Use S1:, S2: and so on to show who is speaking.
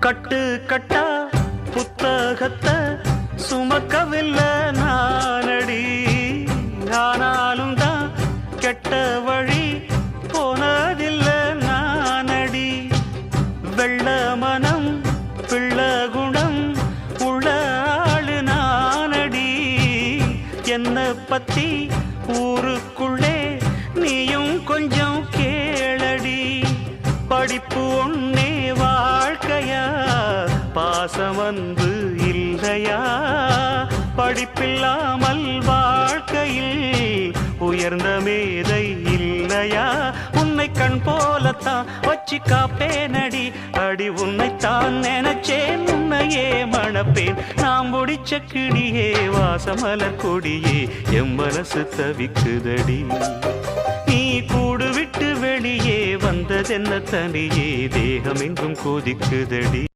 S1: கட்டு கட்டா புத்தகத்தை சுமக்கவில்லை நானடி, ஆனாலும் தான் கெட்ட வழி போனதில்லை நானடி. வெள்ள மனம் பிள்ள குணம் உள்ள ஆளு நானடி. என்ன பத்தி ஊருக்குள்ளே நீயும் கொஞ்சம் கேளடி. படிப்பு ஒன்னே வாழ்க்கையா, பாசம் வந்து இல்லையா? படிப்பில்லாமல் வாழ்க்கையில் உயர்ந்த மேதை இல்லையா? உன்னை கண் போலத்தான் வச்சு காப்பேனடி. அடி உன்னைத்தான் நினைச்சேன், உன்னையே மணப்பேன். நாம் முடிச்ச கிளியே வாசமலர் கொடியே, எம் மனசு தவிக்குதடி. நீ கூடு விட்டு வெளியே வந்ததென்ன தனியே, தேகம் எங்கும் கொதிக்குதடி.